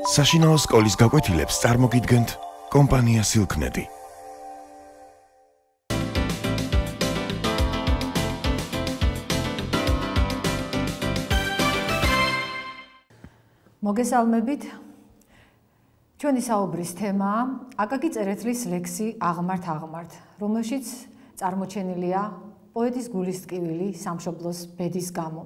საშინაო სკოლის გაკვეთილებს წარმოგიდგენთ კომპანია Silknet. მოგესალმებით. ჩვენი საუბრის თემაა აკაკი წერეთლის ლექსი აღმართ, რომელშიც წარმოჩენილია პოეტის გულის ტკივილი სამშობლოს ბედის გამო.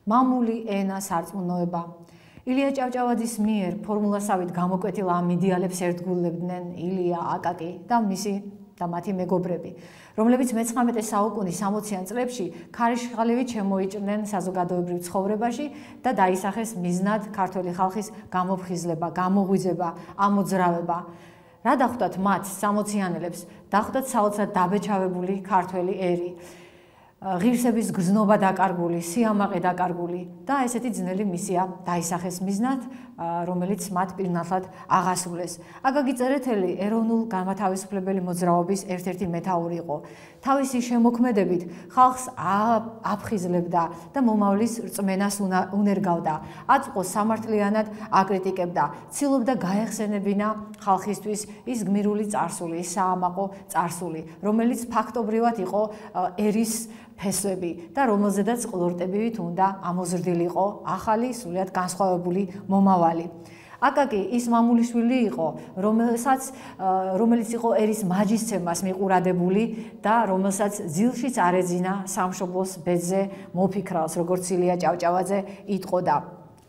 მამული ენა სარწმუნოება. ილია ჭავჭავაძის მიერ ფორმულასავით გამოკვეთილ ამ იდეალებს ერთგულებდნენ ილია, აკაკი და მათი მეგობრები, რომლებიც მე-19 საუკუნის 60-იან წლებში ქარიშხალივით შემოიჭრნენ საზოგადოებრივ ცხოვრებაში და დაისახეს მიზნად ქართველი ხალხის გამოფხიზლება, გამოღვიძება, ამოძრავება. რა დახვდათ მათ 60-იანელებს? დახვდათ საოცრად დაბეჭავებული ქართველი ერი, ღირსების გზნობა დაკარგული, სიამაყე დაკარგული და ესეთი ძნელი მისია დაისახეს მიზნად, რომელიც მათ პირნათლად აღასრულეს. აკაკი წერეთელი ეროვნულ განმათავისუფლებელი მოძრაობის ერთ-ერთი მეთაური იყო. თავისი შემოქმედებით ხალხს აფხიზლებდა და მომავლის რწმენას უნერგავდა, აწმყოს სამართლიანად აკრიტიკებდა, ცდილობდა გაეხსენებინა ხალხისთვის ის გმირული წარსული, ის საამაყო წარსული, რომელიც ფაქტობრივად იყო ერის ფესვები და რომელზედაც ყლორტებივით უნდა ამოზრდილიყო ახალი, სრულიად განსხვავებული მომავალი. აკაკი ის მამულიშვილი იყო, რომელიც იყო ერის მაჯისცემას მიყურადებული და რომელსაც ძილშიც არ ეძინა სამშობლოს ბედზე მოფიქრავს, როგორც ილია ჭავჭავაძე იტყოდა.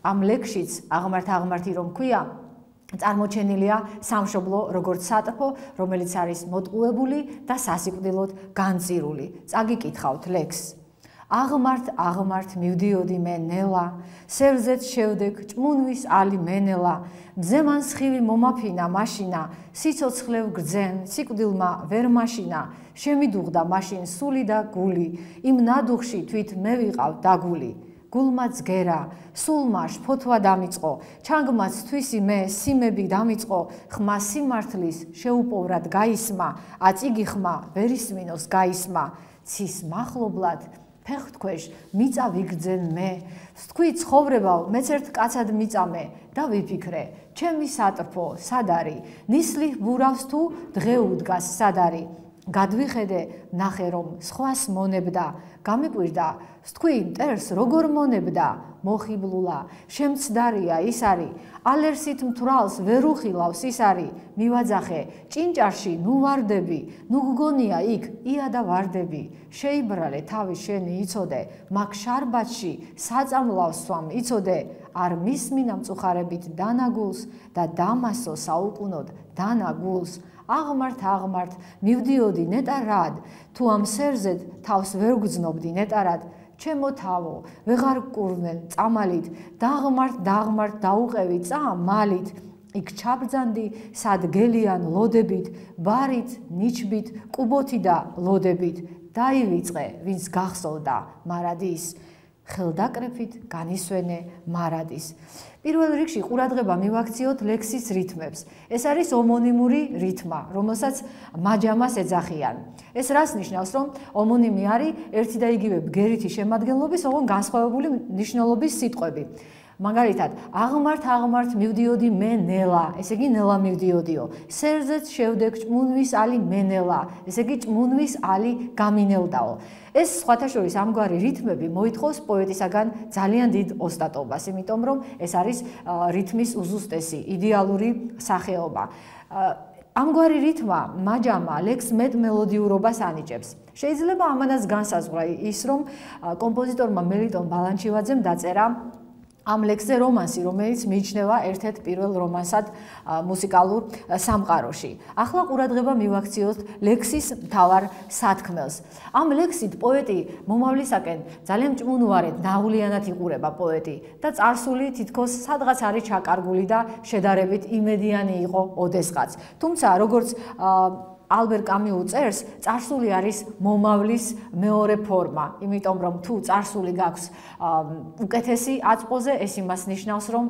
ამ ლექსშიც აღმართ რომ ქვია, წარმოჩენილია სამშობლო როგორც სატრფო, რომელიც არის მოტყუებული და სასიკვდილოდ განწირული. წაგიკითხავთ ლექსს. აღმართ მივდიოდი მე ნელა, სევზეთ შევდექ ჭმუნვის ალი მენელა, მძემან სხივი მომაფინა მაშინა, სიცოცხლევ გრძენ, სიკვდილმა ვერ მაშინა, შემიდუღდა მაშინ სული და გული, იმ ნადუხში თვით მე ვიყავ დაგული. გულმა ძგერა, სულმა შფოთვა დამიწყო, ჩანგმაც თვისი მე სიმები დამიწყო, ხმა სიმართლის შეუპოვრად გაისმა, აწიგი ხმა ვერ ისმინოს გაისმა, ცის მახლობლად ფეხთქვეშ მიწა ვიგრძენ მე, ვთქვი ცხოვრებავ მეც ერთ კაცად მიწამე და ვიფიქრე, ჩემი სატრფო სად არის, ნისლი ბურავს თუ დღე უდგას სად არის, გადვიხედე ნახე რომ სხვას მონებდა, გამიკვირდა, ვთქვი მტერს როგორ მონებდა, მოხიბლულა, შემცდარია ის არის, ალერსით მთვრალს ვერ უხილავს ის არის, მივაძახე, ჭინჭარში ნუ ვარდები, ნუ გგონია იქ ია და ვარდები, შეიბრალე თავი შენი იცოდე, მაგ შარბათში საწამლავს სვამ იცოდე, არ მისმინა მწუხარებით დანაგულს და დამასო საუკუნოდ დანაგულს. აღმართ მივდიოდი ნეტარად, თუ ამ სერზედ თავს ვერ გძნობდი ნეტარად, ჩემო თავო ვეღარ გკურვენ წამალით, დაღმართ დაუყევი წამალით, იქ ჩაბრძანდი სად გელიან ლოდებით, ბარით, ნიჩბით, კუბოთი და ლოდებით, დაივიწყე ვინც გახსოვდა მარადის, ხელდაკრეფით განისვენე მარადის. პირველ რიგში ყურადღება მივაქციოთ ლექსის რითმებს. ეს არის ომონიმური რითმა, რომელსაც მაჯამას ეძახიან. ეს რას ნიშნავს, რომ ომონიმი არის ერთი და იგივე ბგერითი შემადგენლობის, ოღონდ განსხვავებული მნიშვნელობის სიტყვები. მაგალითად, აღმართ მივდიოდი მე ნელა, ესე იგი ნელა მივდიოდიო. სერზეც შევდექ ჭმუნვის ალი მენელა, ესე იგი ჭმუნვის ალი გამინელდაო. ეს სხვათა შორის ამგვარი რითმები მოითხოვს პოეტისაგან ძალიან დიდ ოსტატობას, იმიტომ რომ ეს არის რითმის უზუსტესი, იდეალური სახეობა. ამგვარი რითმა მაჯამა ლექსს მეტ მელოდიურობას ანიჭებს. შეიძლება ამანაც განსაზღვრა ის, რომ კომპოზიტორმა მელიტონ ბალანჩივაძემ დაწერა ამ ლექსზე რომანსი, რომელიც მიიჩნევა ერთ-ერთ პირველ რომანსად მუსიკალურ სამყაროში. ახლა ყურადღება მივაქციოთ ლექსის მთავარ სათქმელს. ამ ლექსით პოეტი მომავლისაკენ ძალიან მჭმუნვარედ, ნაღვლიანად იყურება პოეტი და წარსული თითქოს სადღაც არის ჩაკარგული და შედარებით იმედიანი იყო ოდესღაც. თუმცა როგორც ალბერ კამიუ წერს, წარსული არის მომავლის მეორე ფორმა, იმიტომ რომ თუ წარსული გაქვს უკეთესი აწყოზე, ეს იმას ნიშნავს, რომ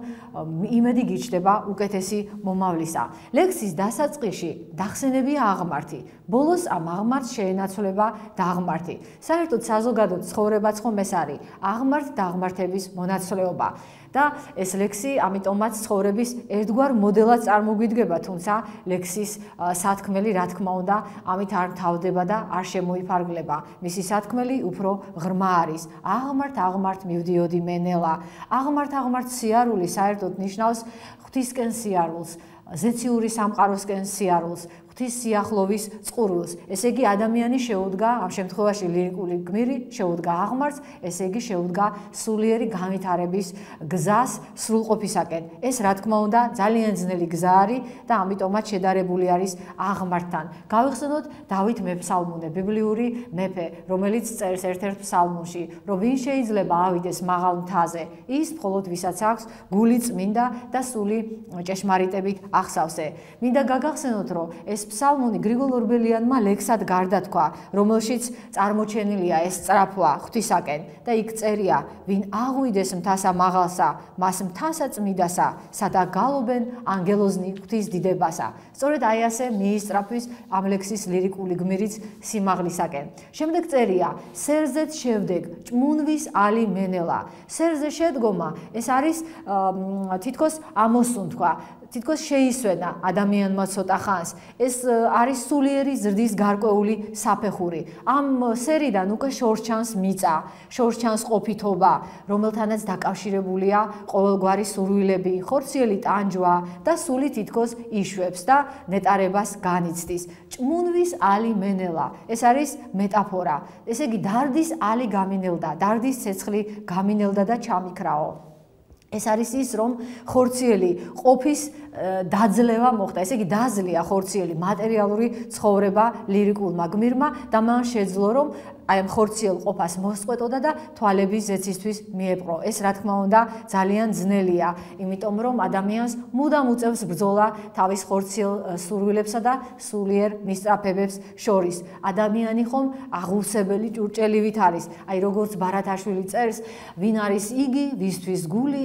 იმედი გიჩნდება უკეთესი მომავლისა. ლექსის დასაწყისში დახსენებია აღმართი, ბოლოს ამ აღმართს შეენაცვლება დაღმართი. საერთოდ საზოგადო ცხოვრებაც ხომ ეს არის აღმართ-დაღმართების მონაცვლეობა. და ეს ლექსი ამიტომაც ცხოვრების ერთგვარ მოდელად წარმოგვიდგება, თუმცა ლექსის სათქმელი, რა თქმა უნდა, ამით არ მთავრდება და არ შემოიფარგლება. მისი სათქმელი უფრო ღრმა არის. აღმართ მივდიოდი მენელა. აღმართ სიარული საერთოდ ნიშნავს ღვთისკენ სიარულს, ზეციური სამყაროსკენ სიარულს, ღვთის სიახლოვის წყურვილს. ესე იგი ადამიანი შეუდგა, ამ შემთხვევაში ლირიკული გმირი შეუდგა აღმართს, ესე იგი შეუდგა სულიერი განვითარების გზას სრულყოფისაკენ. ეს რა თქმა უნდა ძალიან ძნელი გზა არის და ამიტომაც შედარებული არის აღმართთან. გავიხსენოთ დავით მეფსალმუნე, ბიბლიური მეფე, რომელიც წერს ერთ-ერთ ფსალმუნში, რომ ვინ შეიძლება ავიდეს მაღალ მთაზე, ის მხოლოდ ვისაც აქვს გული წმინდა და სული ჭეშმარიტებით ახსავსე. მინდა გაგახსენოთ, რომ ეს ფსალმუნი გრიგოლ ორბელიანმა ლექსად გარდათქვა, რომელშიც წარმოჩენილია ეს სწრაფვა ღვთისაკენ და იქ წერია, ვინ აღვიდეს მთასა მაღალსა, მას მთასა წმიდასა, სადა გალობენ ანგელოზნი ღვთის დიდებასა. სწორედ აი ასე მიისწრაფვის ამ ლექსის ლირიკული გმირიც სიმაღლისაკენ. შემდეგ წერია, სერზეც შევდეგ, ჭმუნვის ალი მენელა. სერზე შედგომა, ეს არის თითქოს ამოსუნთქვა, თითქოს შეისვენა ადამიანმა ცოტა ხანს. ეს არის სულიერი ზრდის გარკვეული საფეხური. ამ სერიდან უკვე შორჩანს მიწა, შორჩანს ყოფითობა, რომელთანაც დაკავშირებულია ყოველგვარი სურვილები, ხორციელი ტანჯვა და სული თითქოს იშვებს და ნეტარებას განიცდის. ჭმუნვის ალი მენელა, ეს არის მეტაფორა. ესე იგი დარდის ალი გამინელდა, დარდის ცეცხლი გამინელდა და ჩამიქრაო. ეს არის ის, რომ ხორციელი ყოფის დაძლევა მოხდა. ესე იგი დაძლია ხორციელი მატერიალური ცხოვრება ლირიკულმა გმირმა და მან შეძლო, რომ აი ამ ხორციელ ყოფას მოსწყვეტოდა და თვალების ზეცისთვის მიეპყრო. ეს რა თქმა უნდა ძალიან ძნელია, იმიტომ რომ ადამიანს მუდამ უწევს ბრძოლა თავის ხორციელ სურვილებსა და სულიერ მისწრაფებებს შორის. ადამიანი ხომ აღუსებელი ჭურჭელივით არის. აი როგორც ბარათაშვილი წერს, ვინ არის იგი, ვისთვის გული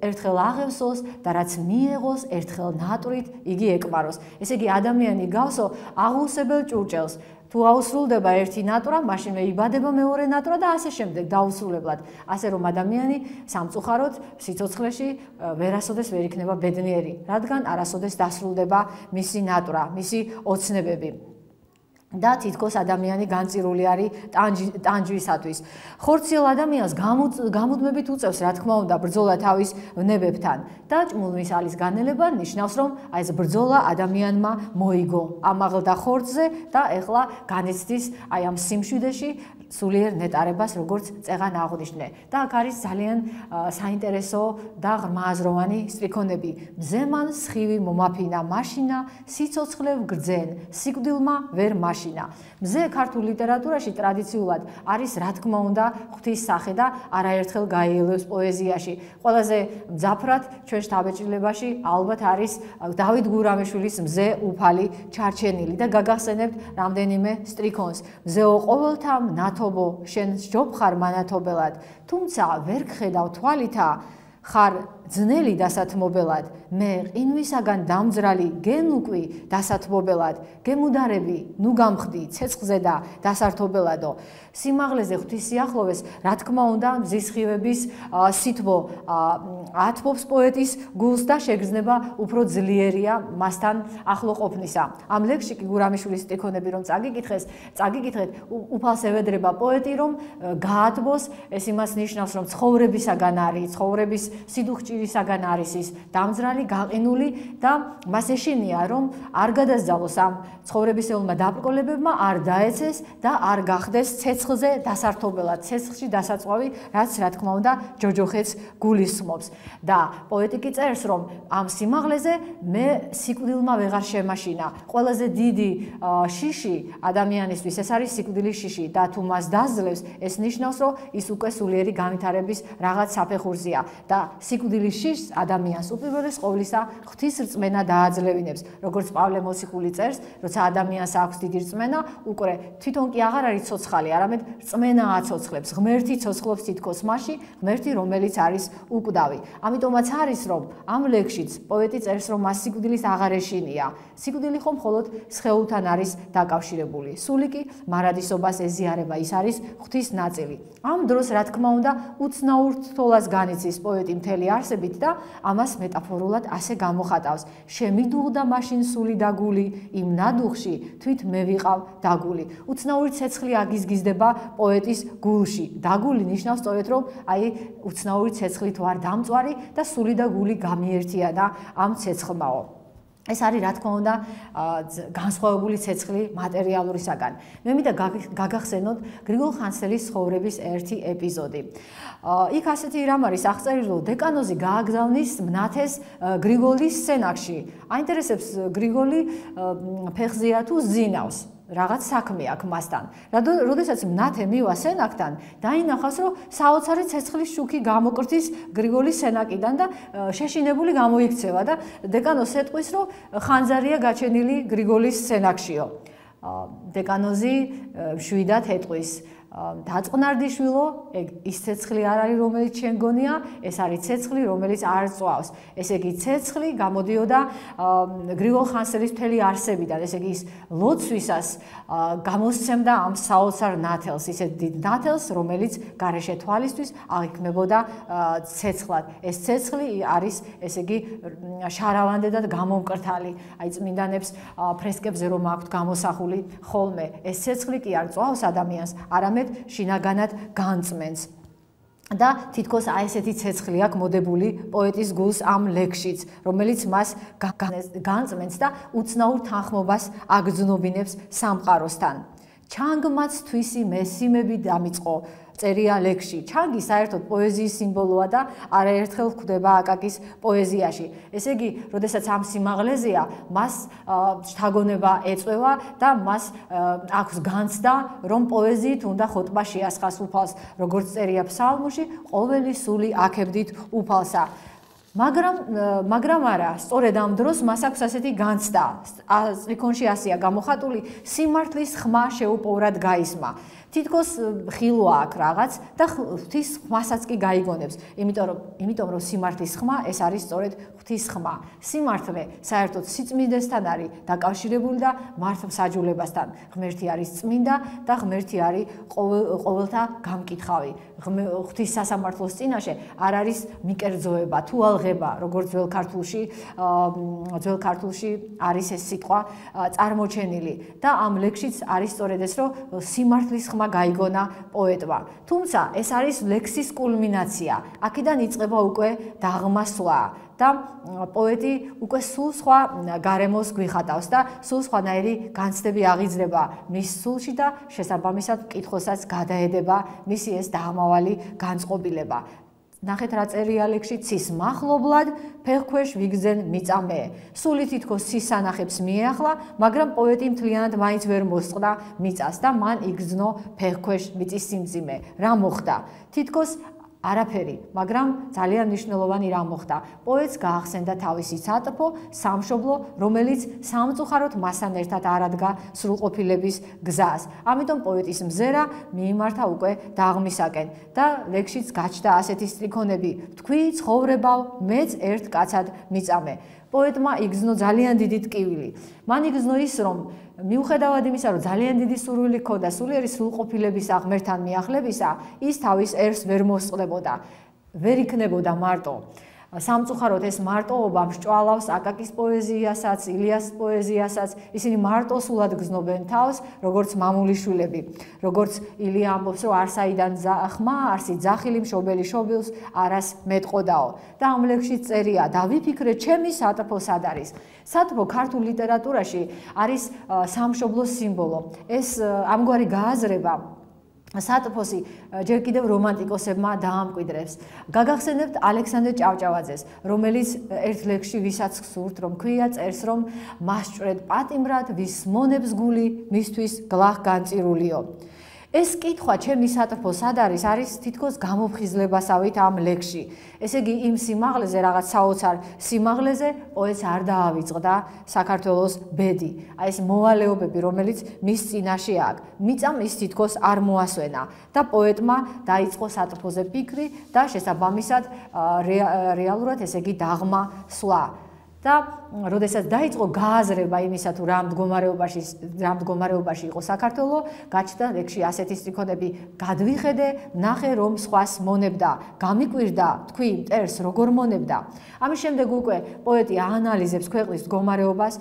ერთხელ აღევსოს და რაც მიეღოს ერთხელ ნატრით იგი ეკმაროს. ესე იგი ადამიანი გავსო აღუსებელ ჭურჭელს. თუ აუსრულდება ერთი ნატრა, მაშინ იბადება მეორე ნატრა და ასე შემდეგ დაუსრულებლად. ასე რომ ადამიანი სამწუხაროდ სიცოცხლეში ვერასოდეს ვერ იქნება ბედნიერი, რადგან არასოდეს დასრულდება მისი ნატრა, მისი ოცნებები. და თითქოს ადამიანი განწირული არის ტანჯვისათვის. ხორციელ ადამიანს გამუდმებით უწევს, რა თქმა უნდა, ბრძოლა თავის ვნებებთან და ჭმუნვის ალის განელება ნიშნავს, რომ აი ეს ბრძოლა ადამიანმა მოიგო ამაღლდა ხორცზე და ეხლა განიცდის აი ამ სიმშვიდეში სულიერ ნეტარებას, როგორც წეღან აღვნიშნე. და აქ არის ძალიან საინტერესო და ღრმააზროვანი სტრიქონები. მზემან სხივი მომაფინა მაშინა, სიცოცხლე ვგრძენ, სიკვდილმა ვერ მაშინა. მზე ქართულ ლიტერატურაში ტრადიციულად არის, რა თქმა უნდა, ღვთის სახე და არაერთხელ გაიელვებს პოეზიაში. ყველაზე მძაფრად ჩვენ შთაბეჭდილებაში ალბათ არის დავით გურამიშვილის მზე უფალი ჩარჩენილი და გაგახსენებთ რამდენიმე სტრიქონს. მზეო ყოველთა ნათობო, შენ სჯობხარ მანათობელად, თუმცა ვერ გხედავ თვალითა, ხარ ძნელი დასათმობელად, მე ყინვისაგან დამძრალი გენუკვი დასათმობელად, გემუდარები, ნუ გამხდი ცეცხლზე და დასართობელადო. სიმაღლეზე ღვთის სიახლოვეს, რა თქმა უნდა, მზისხივების სითბო ათბობს პოეტის გულს და შეგრძნება უფრო ძლიერია მასთან ახლო ყოფნისა. ამ ლექსში კი გურამიშვილის სტრიქონები რომ წაგიკითხეთ, უფალს ევედრება პოეტი, რომ გაათბოს, ეს იმას ნიშნავს, რომ ცხოვრებისაგან არის, ცხოვრების სიდუხჭირისაგან არის ის დამძრალი, გაყინული და მას ეშინია, რომ არ გადასძალოს ამ ცხოვრებისეულმა დაბრკოლებებმა, არ დაეცეს და არ გახდეს ცეცხლზე დასართობელად, ცეცხლში დასაწვავი, რაც რა თქმა უნდა ჯოჯოხეთს გულისხმობს. და პოეტი კი წერს, რომ ამ სიმაღლეზე მე სიკვდილმა ვეღარ შემაშინა. ყველაზე დიდი შიში ადამიანისთვის ეს არის სიკვდილის შიში და თუ მას დაძლევს, ეს ნიშნავს, რომ ის უკვე სულიერი განვითარების რაღაც საფეხურზეა და სიკვდილის შიშს ადამიანს უპირველეს ყოვლისა ღვთის რწმენა დააძლევინებს. როგორც პავლე მოციქული წერს, როცა ადამიანს აქვს დიდი რწმენა, უკვე თვითონ კი აღარ არის ცოცხალი, არამედ რწმენა აცოცხლებს, ღმერთი ცოცხლობს თითქოს მასში, ღმერთი რომელიც არის უკვდავი. ამიტომაც არის, რომ ამ ლექსშიც პოეტი წერს, რომ მას სიკვდილის აღარ ეშინია. სიკვდილი ხომ მხოლოდ სხეულთან არის დაკავშირებული. სული კი მარადისობას ეზიარება, ის არის ღვთის ნაწილი. ამ დროს, რა თქმა უნდა, უცნაურ თოლას განიცდის პოეტი მთელი არსებით და ამას მეტაფორულად ასე გამოხატავს. შემიდუღდა მაშინ სული და გული, იმ ნადუხში თვით მე ვიყავ დაგული. უცნაური ცეცხლი აგიზგიზდება პოეტის გულში. დაგული ნიშნავს სწორედ რომ აი უცნაური ცეცხლით ვარ დამწვარი და სული და გული გამიერთიანა ამ ცეცხლმაო. ეს არის რა თქმა უნდა განსხვავებული ცეცხლი მატერიალურისაგან. მე მინდა გაგახსენოთ გრიგოლ ხანძთელის ცხოვრების ერთი ეპიზოდი. იქ ასეთი რამ არის აღწერილი, რომ დეკანოზი გააგზავნის მნათეს გრიგოლის სენაკში. აინტერესებს გრიგოლი ფეხზეა თუ ზინავს. რაღაც საქმე აქვს მასთან. როდესაც მნათე მივა სენაკთან, დაინახავს, რომ საოცარი ცეცხლის შუქი გამოკრთის გრიგოლის სენაკიდან და შეშინებული გამოიქცევა და დეკანოზს ეტყვის, რომ ხანძარია გაჩენილი გრიგოლის სენაკშიო. დეკანოზი მშვიდად ეტყვის, დაწყნარდიშვილო, ის ცეცხლი არ არის, რომელიც შენ გონია, ეს არის ცეცხლი, რომელიც არ წვავს. ესე იგი, ცეცხლი გამოდიოდა გრიგოლ ხანძთელის მთელი არსებიდან. ესე იგი, ის ლოცვისას გამოსცემდა ამ საოცარ ნათელს, ისეთ დიდ ნათელს, რომელიც გარეშე თვალისთვის აღიქმებოდა ცეცხლად. ეს ცეცხლი არის, ესე იგი, შარავანდედად გამომკრთალი. აი წმინდანებს ფრესკებზე რომ აქვთ გამოსახული ხოლმე. ეს ცეცხლი კი არ წვავს ადამიანს, არამედ შინაგანად განწმენს. და თითქოს აი ესეთი ცეცხლი აქვს მოდებული პოეტის გულს ამ ლექსშიც, რომელიც მას განწმენს და უცნაურ თანხმობას აგრძნობინებს სამყაროსთან. ჩანგმაც თვისი მესიმები დამიწყო, წერია ლექსში. ჩანგი საერთოდ პოეზიის სიმბოლოა და არაერთხელ გვხვდება აკაკის პოეზიაში. ესე იგი, როდესაც ამ სიმაღლეზეა, მას შთაგონება ეწვევა და მას აქვს განცდა, რომ პოეზიით უნდა ხოტბა შეასხას უფალს, როგორც წერია ფსალმუში, ყოველი სული აქებდით უფალსა. მაგრამ არა, სწორედ ამ დროს მას აქვს ასეთი განცდა. წლიკონში ასეა გამოხატული, სიმართლის ხმა შეუპოვრად გაისმა. თითქოს ხილვა აქვს რაღაც და ღვთის ხმასაც კი გაიგონებს. იმიტომ რომ სიმართლის ხმა ეს არის სწორედ ღვთის ხმა. სიმართლე საერთოდ სიწმინდესთან არის დაკავშირებული და მართლმსაჯულებასთან. ღმერთი არის წმინდა და ღმერთი არის ყოველთა გამკითხავი. ღვთის სასამართლოს წინაშე არ არის მიკერძოება, თუალღება, როგორც ძველ ქართულში არის ეს სიტყვა წარმოჩენილი და ამ ლექსშიც არის სწორედ ეს, რომ სიმართლის ხმა გაიგონა პოეტმა. თუმცა ეს არის ლექსის კულმინაცია. აქედან იწყება უკვე დაღმასვლა და პოეტი უკვე სულ სხვა გარემოს გვიხატავს და სულ სხვანაირი განცდები აღიძრება მის სულში და შესაბამისად მკითხველსაც გადაედება მისი ეს დაღმავალი განწყობილება. ნახეთ რა წერია ლექსში, ცის მახლობლად ფეხქვეშ ვიგზენ მიწამე. სული თითქოს ცის სანახებს მიეახლა, მაგრამ პოეტი მთლიანად მაინც ვერ მოსწყდა მიწას და მან იგრძნო ფეხქვეშ მიწის სიმძიმე. რა მოხდა? თითქოს არაფერი, მაგრამ ძალიან მნიშვნელოვანი რამ მოხდა. პოეტს გაახსენდა თავისი სატრფო, სამშობლო, რომელიც სამწუხაროდ მასთან ერთად არ ადგა სრულყოფილების გზას. ამიტომ პოეტის მზერა მიიმართა უკვე დაღმისაკენ და ლექსშიც გაჩნდა ასეთი სტრიქონები: თქვი ცხოვრებავ, მეც ერთ კაცად მიწამე. პოეტმა იგრძნო ძალიან დიდი ტკივილი. მან იგრძნო ის, რომ მიუხედავად იმისა, რომ ძალიან დიდი სურვილი ჰქონდა სულიერი სრულყოფილებისა, ღმერთთან მიახლებისა, ის თავის ერს ვერ მოსწყდებოდა, ვერ იქნებოდა მარტო. სამწუხაროდ ეს მარტოობა მსჭვალავს აკაკის პოეზიასაც, ილიას პოეზიასაც. ისინი მარტოსულად გრძნობენ თავს, როგორც მამულიშვილები. როგორც ილია ამბობს, რომ არსაიდან ხმა, არსი ძახილი მშობელი შობილს არას მეტყოდაო. და ამ ლექსში წერია: დავიფიქრე, ჩემი სატრფო სად არის? სატრფო ქართულ ლიტერატურაში არის სამშობლოს სიმბოლო. ეს ამგვარი გააზრება სატრფოსი ჯერ კიდევ რომანტიკოსებმა დაამკვიდრებს. გაგახსენებთ ალექსანდრე ჭავჭავაძეს, რომელიც ერთ ლექსში ვისაც გსურთ, რომ ქვია, წერს, რომ მასჭრედ პატიმრად, ვის მონებს გული, მისთვის გლახ განწირულიო. ეს კითხვა, ჩემი სატრფო სად არის თითქოს გამოფხიზლებასავით ამ ლექსში. ესე იგი, იმ სიმაღლეზე, რაღაც საოცარ სიმაღლეზე პოეტს არ დაავიწყდა საქართველოს ბედი. აი ეს მოვალეობები, რომელიც მის წინაშე აქვს. მიწამ ის თითქოს არ მოასვენა და პოეტმა დაიწყო სატრფოზე ფიქრი და შესაბამისად რეალურად, ესე იგი, დაღმა სვლა. და როდესაც დაიწყო გააზრება იმისა თუ რა მდგომარეობაში იყო საქართველო, გაჩნდა ლექსში ასეთი სტრიქონები: გადვიხედე, ნახე რომ სხვას მონებდა, გამიკვირდა, თქვი მტერს როგორ მონებდა. ამის შემდეგ უკვე პოეტი აანალიზებს ქვეყნის მდგომარეობას,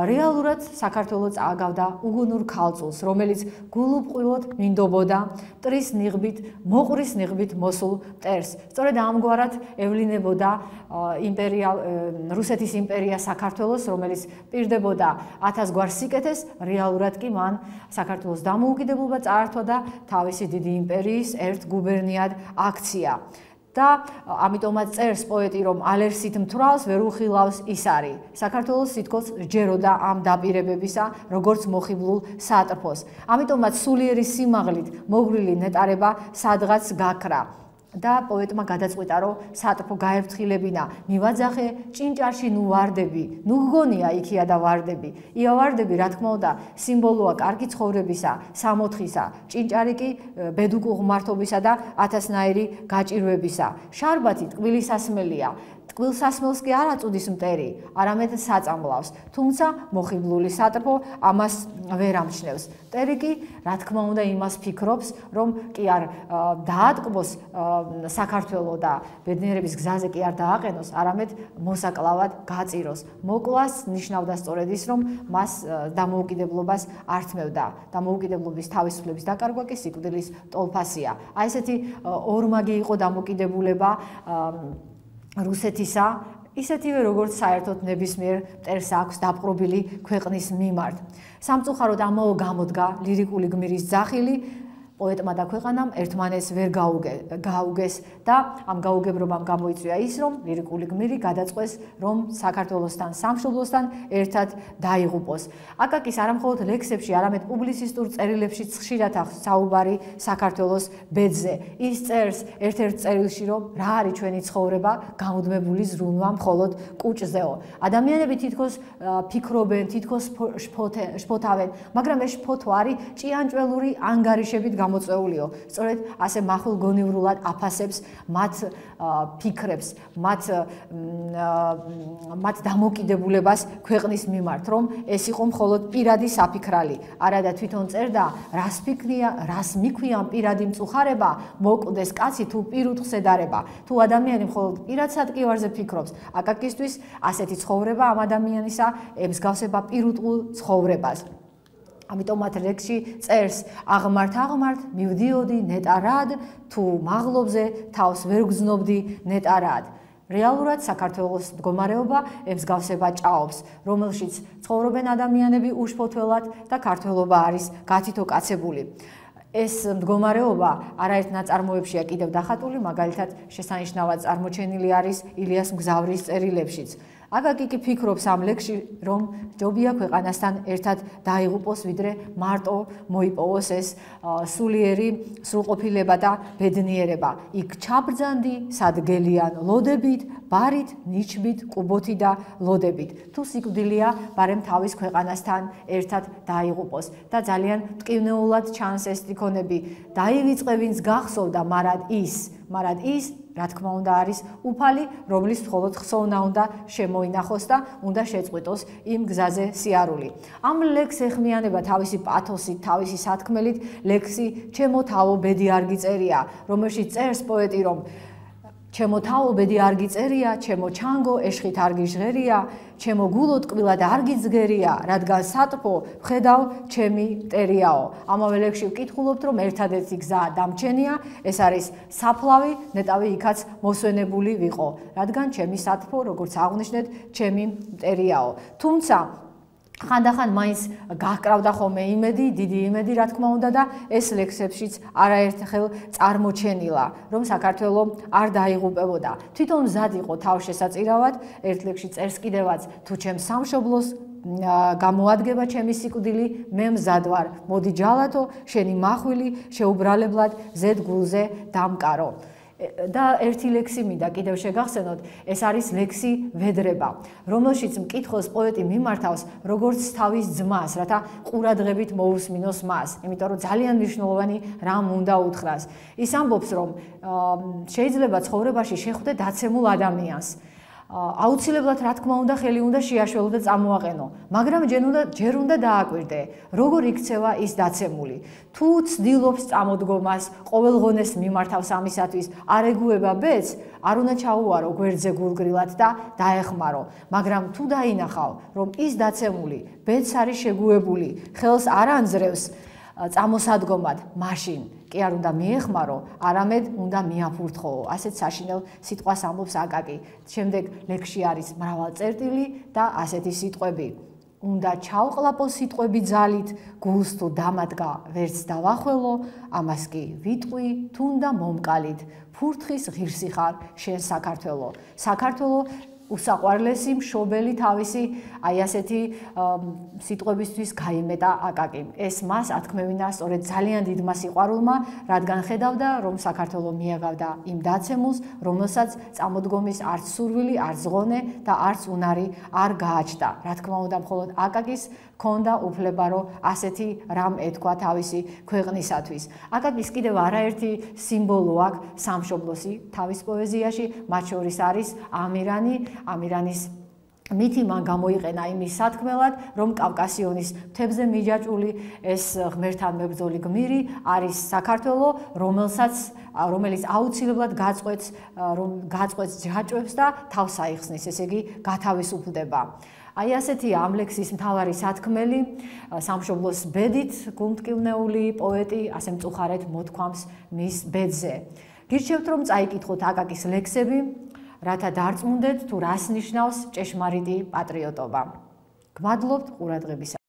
რეალურად საქართველო წააგავდა უგუნურ ქალწულს, რომელიც გულუბრყვილოდ მინდობოდა მტრის ნიღბით, მოყრის ნიღბით მოსულ მტერს. სწორედ ამგვარად ევლინებოდა რუსეთის იმპერია საქართველოს, რომელიც პირდებოდა 1000 გვარ სიკეთეს, რეალურად კი მან საქართველოს დამოუკიდებლობა წაართვა და თავისი დიდი იმპერიის ერთ გუბერნიად აქცია. და ამიტომაც წერს პოეტი, რომ ალერსით მთვრალს ვერ უხილავს ის არის. საქართველოს თითქოს სჯეროდა ამ დაპირებებისა, როგორც მოხიბლულ სატრფოს. ამიტომაც სულიერი სიმაღლით მოღრილი ნეტარება სადღაც გაქრა. და პოეტმა გადაწყვიტა, რომ სატრფო გაეფრთხილებინა, მივაძახე ჭინჭარში ნუ ვარდები, ნუ გგონია იქია და ვარდები. ია ვარდები, რა თქმა უნდა, სიმბოლოა კარგი ცხოვრებისა, სამოთხისა, ჭინჭარი კი ბედუკუ ღმართობისა და ათასნაირი გაჭირვებისა. შარბათი ტკბილი სასმელია. ტკბილ სასმელს კი არ აწუდის მტერი, არამედ საწამლავს, თუმცა მოხიბლული სატრფო ამას ვერ ამჩნევს. მტერი კი, რა თქმა უნდა, იმას ფიქრობს, რომ კი არ დაატკბოს საქართველო და ბედნიერების გზაზე კი არ დააყენოს, არამედ მოსაკლავად გაწიროს. მოკლას ნიშნავდა სწორედ ის, რომ მას დამოუკიდებლობას არ თმევდა. დამოუკიდებლობის თავისუფლების დაკარგვა კი სიკვდილის ტოლფასია. აი ესეთი ორმაგი იყო დამოუკიდებულება რუსეთისა, ისეთივე როგორც საერთოდ ნებისმიერ მტერს აქვს დაპყრობილი ქვეყნის მიმართ. სამწუხაროდ ამაო გამოდგა ლირიკული გმირის ძახილი, პოეტმა და ქვეყანამ ერთმანეთს ვერ გაუგეს და ამ გაუგებრობამ გამოიწვია ის, რომ ლირიკული გმირი გადაწყვეს, რომ საქართველოსთან, სამშობლოსთან ერთად დაიღუპოს. აკაკის არამხოლოდ ლექსებში, არამედ პუბლიცისტურ წერილებში ხშირად აქვს საუბარი საქართველოს ბედზე. ის წერს ერთ-ერთ წერილში, რომ რა არის ჩვენი ცხოვრება, გამუდმებული ზრუნვა მხოლოდ კუჭზეო. ადამიანები თითქოს ფიქრობენ, თითქოს შფოთავენ, მაგრამ ეს შფოთვა არის ჭიანჭველური ანგარიშებით გამოწვეულიო. სწორედ ასე მახვილგონივრულად აფასებს მათ ფიქრებს, მათ დამოკიდებულებას ქვეყნის მიმართ, რომ ეს იყო მხოლოდ პირადი საფიქრალი. არადა თვითონ წერდა, რას მიქვია პირადი მწუხარება, მოკვდეს კაცი თუ პირუტყვს ედარება. თუ ადამიანი მხოლოდ პირად სატკივარზე ფიქრობს, აკაკისთვის ასეთი ცხოვრება ამ ადამიანისა ემსგავსება პირუტყულ ცხოვრებას. ამიტომაც ლექსში წერს: აღმართ მივდიოდი ნეტარად, თუ მაღლობზე თავს ვერ გზნობდი ნეტარად. რეალურად საქართველოს მდგომარეობა ემსგავსება ჭაობს, რომელშიც ცხოვრობენ ადამიანები უშფოთველად და ქართველობა არის გათითო კაცებული. ეს მდგომარეობა არაერთ ნაწარმოებშია კიდევ დახატული, მაგალითად შესანიშნავად წარმოჩენილი არის ილიას მგზავრის წერილებშიც. აკაკი კი ფიქრობს ამ ლექსში, რომ ჯობია ქვეყანასთან ერთად დაიღუპოს, ვიდრე მარტო მოიპოვოს ეს სულიერი სრულყოფილება და ბედნიერება. იქ ჩაბრძანდი სადგელიან ლოდებით, ბარით, ნიჩბით, კუბოთი და ლოდებით. თუ სიკვდილია, ბარემ თავის ქვეყანასთან ერთად დაიღუპოს. და ძალიან მტკივნეულად ჩანს ეს სტრიქონები. დაივიწყე ვინც გახსოვდა, მარად ის, რა თქმა უნდა, არის უფალი, რომლის მხოლოდ ხსოვნა უნდა შემოინახოს და უნდა შეწყვიტოს იმ გზაზე სიარული. ამ ლექსს ეხმიანება თავისი პათოსით, თავისი სათქმელით ლექსი ჩემო თავო ბედი არ გიწერია, რომელშიც წერს პოეტი, რომ ჩემო თავო ბედი არ გიწერია, ჩემო ჩანგო ეშხით არ გიჟღერია, ჩემო გულო ტკბილად არ გიძგერია, რადგან სატრფო ვხედავ ჩემი მტერიაო. ამავე ლექსში ვკითხულობთ, რომ ერთადერთი გზა დამჩენია, ეს არის საფლავი, ნეტავი იქაც მოსვენებული ვიყო, რადგან ჩემი სატრფო, როგორც აღვნიშნეთ, ჩემი მტერიაო. თუმცა ხანდახან მაინც გაჰკრავდა ხოლმე იმედი, დიდი იმედი, რა თქმა უნდა, და ეს ლექსებშიც არაერთხელ წარმოჩენილა, რომ საქართველო არ დაიღუპებოდა. თვითონ მზად იყო თავშესაწირავად, ერთ ლექსში წერს კიდევაც, თუ ჩემს სამშობლოს გამოადგება ჩემი სიკვდილი, მე მზად ვარ, მოდი ჯალათო, შენი მახვილი შეუბრალებლად ზედ გულზე დამკარო. და ერთი ლექსი მინდა კიდევ შეგახსენოთ, ეს არის ლექსი ვედრება, რომელშიც მკითხველს პოეტი მიმართავს როგორც თავის ძმას, რათა ყურადღებით მოусმინოს მას, იმიტომ რომ ძალიან მნიშვნელოვანი რამ უნდა უთხრას. ის ამბობს, რომ შეიძლება ცხოვრებაში შეხვდე დაცემულ ადამიანს, აუცილებლად რა თქმა უნდა ხელი უნდა შეაშველო და წამოაყენო, მაგრამ ჯერ უნდა დააკვირდე, როგორ იქცევა ის დაცემული. თუ ცდილობს წამოდგომას, ყოველღონეს მიმართავს ამისათვის, არ ეგუება ბედს, არ უნდა ჩაუარო გვერდზე გულგრილად და დაეხმარო, მაგრამ თუ დაინახავ, რომ ის დაცემული ბედს არის შეგუებული, ხელს არ ანძრევს წამოსადგომად, მაშინ კი არ უნდა მიეხმარო, არამედ უნდა მიაფურთხო. ასეთ საშინელ სიტყვას ამბობს აკაკი. შემდეგ ლექსში არის მრავალ წერტილი და ასეთი სიტყვები. უნდა ჩავყლაპო სიტყვები ძალით, გულს თუ დამადგა ვერც დავახველო, ამას კი ვიტყვი თუნდა მომკალით, ფურთხის ღირსი ხარ შენ საქართველო. საქართველო უსაყვარლესი მშობელი თავისი აი ასეთი სიტყვებისთვის გაიმეტა აკაკიმ. ეს მას ათქმევინა სწორედ ძალიან დიდმა სიყვარულმა, რადგან ხედავდა, რომ საქართველო მიაგავდა იმ დაცემულს, რომელსაც წამოდგომის არც სურვილი, არც ზღონე და არც უნარი არ გააჩნდა. რა თქმა უნდა, მხოლოდ აკაკის ჰქონდა უფლება, რომ ასეთი რამ ეთქვა თავისი ქვეყნისათვის. აკაკის კიდევ არაერთი სიმბოლო აქვს სამშობლოსი თავის პოეზიაში, მათ შორის არის ამირანის მითი მან გამოიყენა იმის სათქმელად, რომ კავკასიონის მთებზე მიჯაჭვული ეს ღმერთთან მებრძოლი გმირი არის საქართველო, რომელიც აუცილებლად გაწყვეტს ჯაჭვებს და თავს აიხსნის, ესე იგი გათავისუფლდება. აი ასეთი ამ ლექსის მთავარი სათქმელი, სამშობლოს ბედით გულმტკივნეული პოეტი ასე მწუხარედ მოთქვამს მის ბედზე. გირჩევთ, რომ წაიკითხოთ აკაკის ლექსები, რათა დარწმუნდეთ თუ რას ნიშნავს ჭეშმარიტი პატრიოტობა. გმადლობთ ყურადღებისათვის.